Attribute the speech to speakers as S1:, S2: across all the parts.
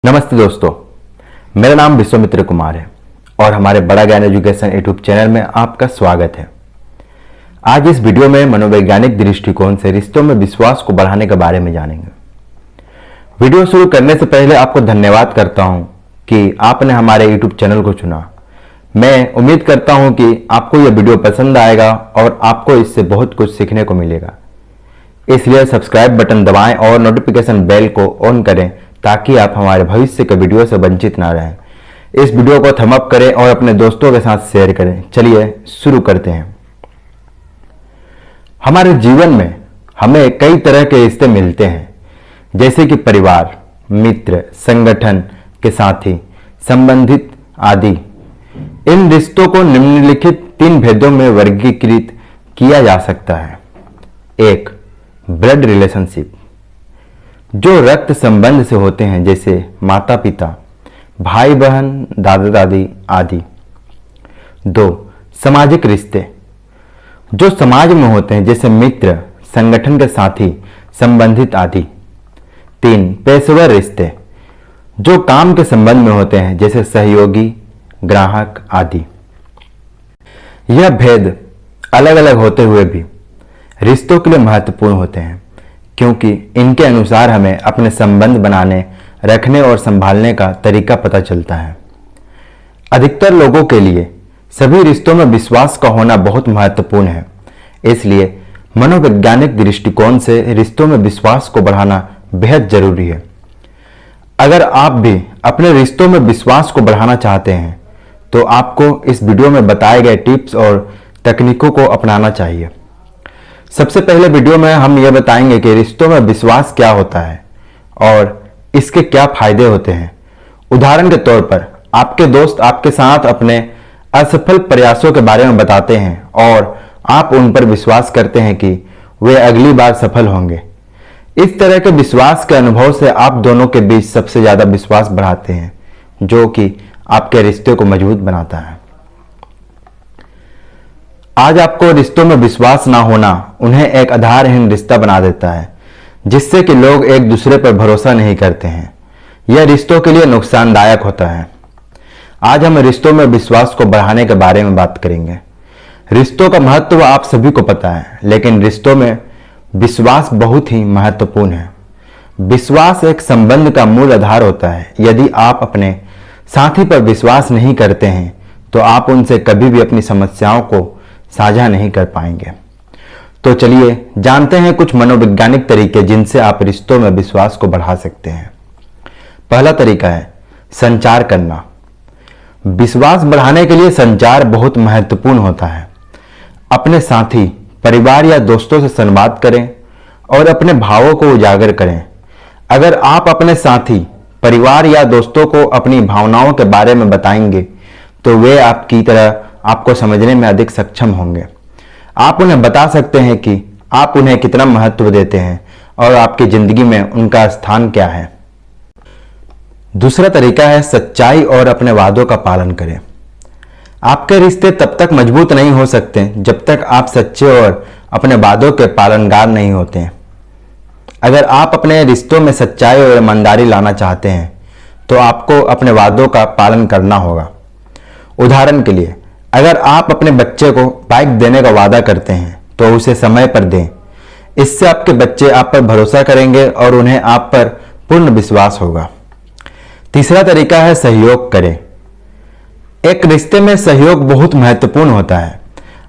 S1: नमस्ते दोस्तों, मेरा नाम विश्वामित्र कुमार है और हमारे बड़ा ज्ञान एजुकेशन यूट्यूब चैनल में आपका स्वागत है। आज इस वीडियो में मनोवैज्ञानिक दृष्टिकोण से रिश्तों में विश्वास को बढ़ाने के बारे में जानेंगे। वीडियो शुरू करने से पहले आपको धन्यवाद करता हूं कि आपने हमारे यूट्यूब चैनल को चुना। मैं उम्मीद करता हूं कि आपको यह वीडियो पसंद आएगा और आपको इससे बहुत कुछ सीखने को मिलेगा। इसलिए सब्सक्राइब बटन दबाएं और नोटिफिकेशन बेल को ऑन करें ताकि आप हमारे भविष्य के वीडियो से वंचित ना रहें। इस वीडियो को थम्स अप करें और अपने दोस्तों के साथ शेयर करें। चलिए शुरू करते हैं। हमारे जीवन में हमें कई तरह के रिश्ते मिलते हैं, जैसे कि परिवार, मित्र, संगठन के साथी, संबंधित आदि। इन रिश्तों को निम्नलिखित 3 भेदों में वर्गीकृत किया जा सकता है। 1. ब्लड रिलेशनशिप, जो रक्त संबंध से होते हैं, जैसे माता पिता, भाई बहन, दादा दादी आदि। 2. सामाजिक रिश्ते, जो समाज में होते हैं, जैसे मित्र, संगठन के साथी, संबंधित आदि। 3. पेशेवर रिश्ते, जो काम के संबंध में होते हैं, जैसे सहयोगी, ग्राहक आदि। यह भेद अलग अलग होते हुए भी रिश्तों के लिए महत्वपूर्ण होते हैं, क्योंकि इनके अनुसार हमें अपने संबंध बनाने, रखने और संभालने का तरीका पता चलता है। अधिकतर लोगों के लिए सभी रिश्तों में विश्वास का होना बहुत महत्वपूर्ण है। इसलिए मनोवैज्ञानिक दृष्टिकोण से रिश्तों में विश्वास को बढ़ाना बेहद जरूरी है। अगर आप भी अपने रिश्तों में विश्वास को बढ़ाना चाहते हैं तो आपको इस वीडियो में बताए गए टिप्स और तकनीकों को अपनाना चाहिए। सबसे पहले वीडियो में हम यह बताएंगे कि रिश्तों में विश्वास क्या होता है और इसके क्या फायदे होते हैं। उदाहरण के तौर पर आपके दोस्त आपके साथ अपने असफल प्रयासों के बारे में बताते हैं और आप उन पर विश्वास करते हैं कि वे अगली बार सफल होंगे। इस तरह के विश्वास के अनुभव से आप दोनों के बीच सबसे ज्यादा विश्वास बढ़ाते हैं, जो कि आपके रिश्ते को मजबूत बनाता है। आज आपको रिश्तों में विश्वास ना होना उन्हें एक आधारहीन रिश्ता बना देता है, जिससे कि लोग एक दूसरे पर भरोसा नहीं करते हैं। यह रिश्तों के लिए नुकसानदायक होता है। आज हम रिश्तों में विश्वास को बढ़ाने के बारे में बात करेंगे। रिश्तों का महत्व आप सभी को पता है, लेकिन रिश्तों में विश्वास बहुत ही महत्वपूर्ण है। विश्वास एक संबंध का मूल आधार होता है। यदि आप अपने साथी पर विश्वास नहीं करते हैं तो आप उनसे कभी भी अपनी समस्याओं को साझा नहीं कर पाएंगे। तो चलिए जानते हैं कुछ मनोवैज्ञानिक तरीके जिनसे आप रिश्तों में विश्वास को बढ़ा सकते हैं। पहला तरीका है संचार करना। विश्वास बढ़ाने के लिए संचार बहुत महत्वपूर्ण होता है। अपने साथी, परिवार या दोस्तों से संवाद करें और अपने भावों को उजागर करें। अगर आप अपने साथी, परिवार या दोस्तों को अपनी भावनाओं के बारे में बताएंगे तो वे आपकी तरह आपको समझने में अधिक सक्षम होंगे। आप उन्हें बता सकते हैं कि आप उन्हें कितना महत्व देते हैं और आपकी जिंदगी में उनका स्थान क्या है। दूसरा तरीका है सच्चाई और अपने वादों का पालन करें। आपके रिश्ते तब तक मजबूत नहीं हो सकते जब तक आप सच्चे और अपने वादों के पालनगार नहीं होते हैं। अगर आप अपने रिश्तों में सच्चाई और ईमानदारी लाना चाहते हैं तो आपको अपने वादों का पालन करना होगा। उदाहरण के लिए, अगर आप अपने बच्चे को बाइक देने का वादा करते हैं तो उसे समय पर दें। इससे आपके बच्चे आप पर भरोसा करेंगे और उन्हें आप पर पूर्ण विश्वास होगा। तीसरा तरीका है सहयोग करें। एक रिश्ते में सहयोग बहुत महत्वपूर्ण होता है।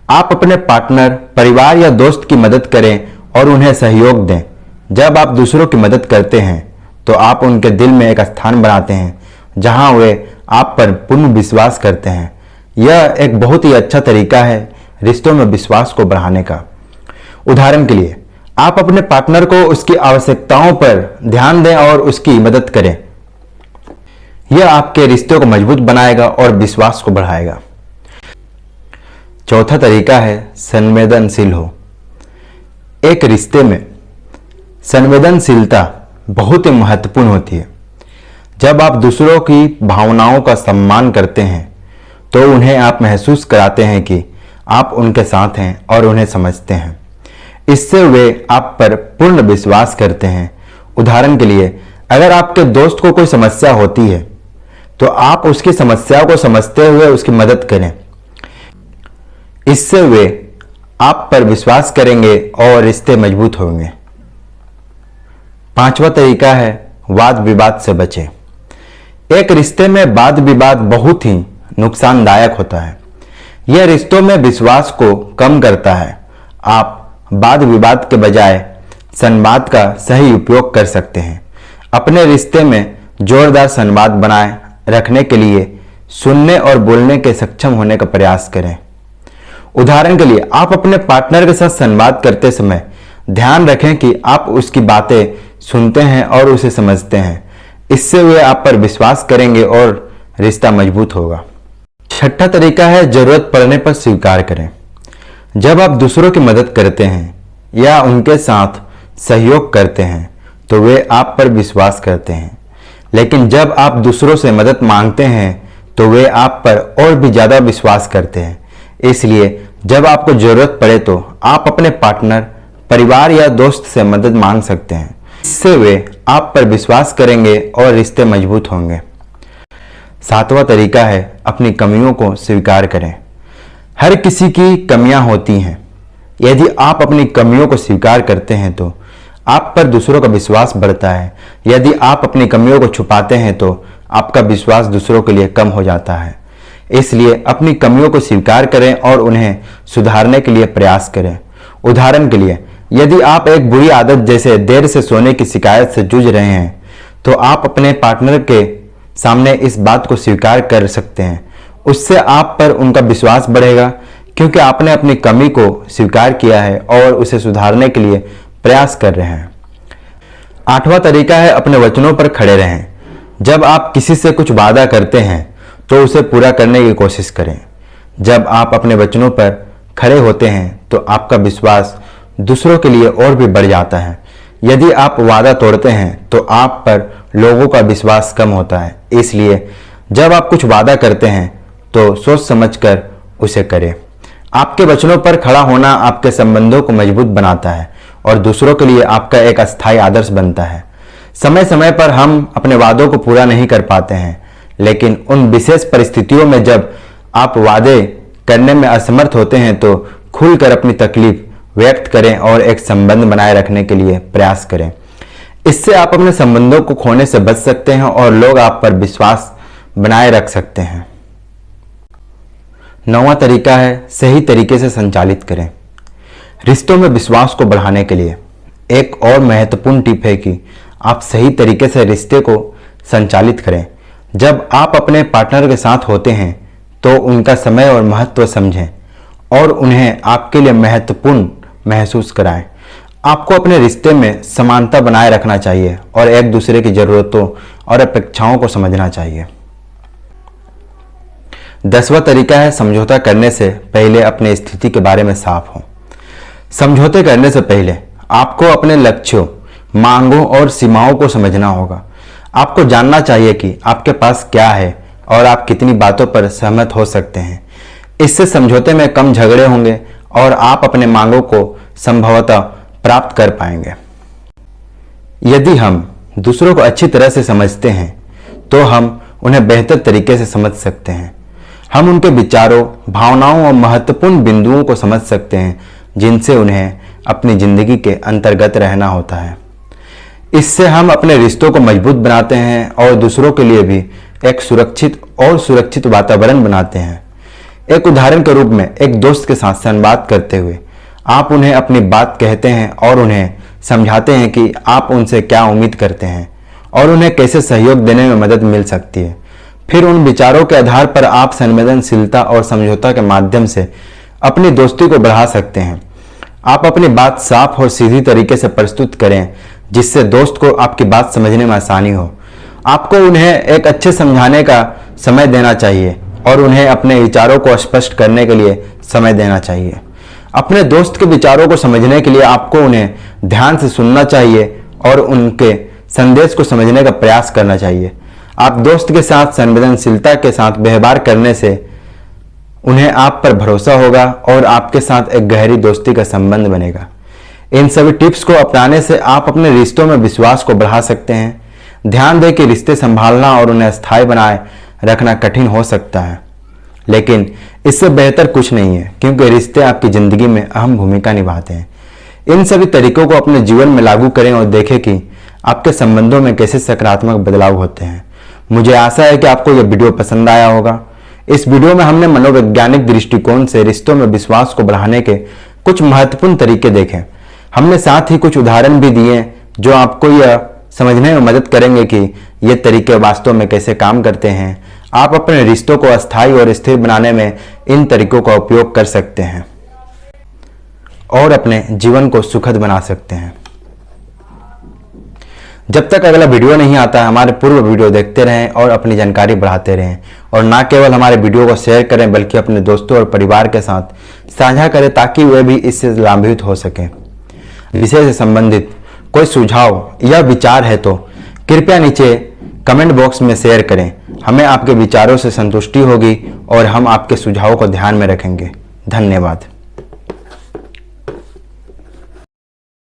S1: आप अपने पार्टनर, परिवार या दोस्त की मदद करें और उन्हें सहयोग दें। जब आप दूसरों की मदद करते हैं तो आप उनके दिल में एक स्थान बनाते हैं जहां वे आप पर पूर्ण विश्वास करते हैं। यह एक बहुत ही अच्छा तरीका है रिश्तों में विश्वास को बढ़ाने का। उदाहरण के लिए, आप अपने पार्टनर को उसकी आवश्यकताओं पर ध्यान दें और उसकी मदद करें। यह आपके रिश्तों को मजबूत बनाएगा और विश्वास को बढ़ाएगा। चौथा तरीका है संवेदनशील हो। एक रिश्ते में संवेदनशीलता बहुत ही महत्वपूर्ण होती है। जब आप दूसरों की भावनाओं का सम्मान करते हैं तो उन्हें आप महसूस कराते हैं कि आप उनके साथ हैं और उन्हें समझते हैं। इससे वे आप पर पूर्ण विश्वास करते हैं। उदाहरण के लिए, अगर आपके दोस्त को कोई समस्या होती है तो आप उसकी समस्या को समझते हुए उसकी मदद करें। इससे वे आप पर विश्वास करेंगे और रिश्ते मजबूत होंगे। पांचवा तरीका है वाद विवाद से बचें। एक रिश्ते में वाद विवाद बहुत ही नुकसानदायक होता है। यह रिश्तों में विश्वास को कम करता है। आप वाद विवाद के बजाय संवाद का सही उपयोग कर सकते हैं। अपने रिश्ते में जोरदार संवाद बनाए रखने के लिए सुनने और बोलने के सक्षम होने का प्रयास करें। उदाहरण के लिए आप अपने पार्टनर के साथ संवाद करते समय ध्यान रखें कि आप उसकी बातें सुनते हैं और उसे समझते हैं। इससे वे आप पर विश्वास करेंगे और रिश्ता मजबूत होगा। छठा तरीका है जरूरत पड़ने पर स्वीकार करें। जब आप दूसरों की मदद करते हैं या उनके साथ सहयोग करते हैं तो वे आप पर विश्वास करते हैं, लेकिन जब आप दूसरों से मदद मांगते हैं तो वे आप पर और भी ज़्यादा विश्वास करते हैं। इसलिए जब आपको ज़रूरत पड़े तो आप अपने पार्टनर, परिवार या दोस्त से मदद मांग सकते हैं। इससे वे आप पर विश्वास करेंगे और रिश्ते मजबूत होंगे। सातवां तरीका है अपनी कमियों को स्वीकार करें। हर किसी की कमियां होती हैं। यदि आप अपनी कमियों को स्वीकार करते हैं तो आप पर दूसरों का विश्वास बढ़ता है। यदि आप अपनी कमियों को छुपाते हैं तो आपका विश्वास दूसरों के लिए कम हो जाता है। इसलिए अपनी कमियों को स्वीकार करें और उन्हें सुधारने के लिए प्रयास करें। उदाहरण के लिए, यदि आप एक बुरी आदत जैसे देर से सोने की शिकायत से जूझ रहे हैं तो आप अपने पार्टनर के सामने इस बात को स्वीकार कर सकते हैं। उससे आप पर उनका विश्वास बढ़ेगा क्योंकि आपने अपनी कमी को स्वीकार किया है और उसे सुधारने के लिए प्रयास कर रहे हैं। आठवां तरीका है अपने वचनों पर खड़े रहें। जब आप किसी से कुछ वादा करते हैं तो उसे पूरा करने की कोशिश करें। जब आप अपने वचनों पर खड़े होते हैं तो आपका विश्वास दूसरों के लिए और भी बढ़ जाता है। यदि आप वादा तोड़ते हैं तो आप पर लोगों का विश्वास कम होता है। इसलिए जब आप कुछ वादा करते हैं तो सोच समझकर उसे करें। आपके वचनों पर खड़ा होना आपके संबंधों को मजबूत बनाता है और दूसरों के लिए आपका एक अस्थायी आदर्श बनता है। समय समय पर हम अपने वादों को पूरा नहीं कर पाते हैं, लेकिन उन विशेष परिस्थितियों में जब आप वादे करने में असमर्थ होते हैं तो खुलकर अपनी तकलीफ व्यक्त करें और एक संबंध बनाए रखने के लिए प्रयास करें। इससे आप अपने संबंधों को खोने से बच सकते हैं और लोग आप पर विश्वास बनाए रख सकते हैं। नौवां तरीका है सही तरीके से संचालित करें। रिश्तों में विश्वास को बढ़ाने के लिए एक और महत्वपूर्ण टिप है कि आप सही तरीके से रिश्ते को संचालित करें। जब आप अपने पार्टनर के साथ होते हैं तो उनका समय और महत्व समझें और उन्हें आपके लिए महत्वपूर्ण महसूस कराएं। आपको अपने रिश्ते में समानता बनाए रखना चाहिए और एक दूसरे की ज़रूरतों और अपेक्षाओं को समझना चाहिए। 10वां तरीका है समझौता करने से पहले अपनी स्थिति के बारे में साफ हो। समझौते करने से पहले आपको अपने लक्ष्यों, मांगों और सीमाओं को समझना होगा। आपको जानना चाहिए कि आपके पास क्या है और आप कितनी बातों पर सहमत हो सकते हैं। इससे समझौते में कम झगड़े होंगे और आप अपने मांगों को संभवतः प्राप्त कर पाएंगे। यदि हम दूसरों को अच्छी तरह से समझते हैं तो हम उन्हें बेहतर तरीके से समझ सकते हैं। हम उनके विचारों, भावनाओं और महत्वपूर्ण बिंदुओं को समझ सकते हैं जिनसे उन्हें अपनी जिंदगी के अंतर्गत रहना होता है। इससे हम अपने रिश्तों को मजबूत बनाते हैं और दूसरों के लिए भी एक सुरक्षित वातावरण बनाते हैं। एक उदाहरण के रूप में एक दोस्त के साथ संवाद करते हुए आप उन्हें अपनी बात कहते हैं और उन्हें समझाते हैं कि आप उनसे क्या उम्मीद करते हैं और उन्हें कैसे सहयोग देने में मदद मिल सकती है। फिर उन विचारों के आधार पर आप संवेदनशीलता और समझौता के माध्यम से अपनी दोस्ती को बढ़ा सकते हैं। आप अपनी बात साफ और सीधी तरीके से प्रस्तुत करें जिससे दोस्त को आपकी बात समझने में आसानी हो। आपको उन्हें एक अच्छे समझाने का समय देना चाहिए और उन्हें अपने विचारों को स्पष्ट करने के लिए समय देना चाहिए। अपने दोस्त के विचारों को समझने के लिए आपको उन्हें ध्यान से सुनना चाहिए और उनके संदेश को समझने का प्रयास करना चाहिए। आप दोस्त के साथ संवेदनशीलता के साथ व्यवहार करने से उन्हें आप पर भरोसा होगा और आपके साथ एक गहरी दोस्ती का संबंध बनेगा। इन सभी टिप्स को अपनाने से आप अपने रिश्तों में विश्वास को बढ़ा सकते हैं, ध्यान दें कि रिश्ते संभालना और उन्हें स्थायी बनाए रखना कठिन हो सकता है, लेकिन इससे बेहतर कुछ नहीं है, क्योंकि रिश्ते आपकी ज़िंदगी में अहम भूमिका निभाते हैं। इन सभी तरीकों को अपने जीवन में लागू करें और देखें कि आपके संबंधों में कैसे सकारात्मक बदलाव होते हैं। मुझे आशा है कि आपको यह वीडियो पसंद आया होगा। इस वीडियो में हमने मनोवैज्ञानिक दृष्टिकोण से रिश्तों में विश्वास को बढ़ाने के कुछ महत्वपूर्ण तरीके देखे। हमने साथ ही कुछ उदाहरण भी दिए जो आपको यह समझने में मदद करेंगे कि ये तरीके वास्तव में कैसे काम करते हैं। आप अपने रिश्तों को अस्थायी और स्थिर बनाने में इन तरीकों का उपयोग कर सकते हैं और अपने जीवन को सुखद बना सकते हैं। जब तक अगला वीडियो नहीं आता, हमारे पूर्व वीडियो देखते रहें और अपनी जानकारी बढ़ाते रहें, और ना केवल हमारे वीडियो को शेयर करें बल्कि अपने दोस्तों और परिवार के साथ साझा करें ताकि वे भी इससे लाभान्वित हो सकें। विषय से संबंधित कोई सुझाव या विचार है तो कृपया नीचे कमेंट बॉक्स में शेयर करें। हमें आपके विचारों से संतुष्टि होगी और हम आपके सुझावों को ध्यान में रखेंगे। धन्यवाद।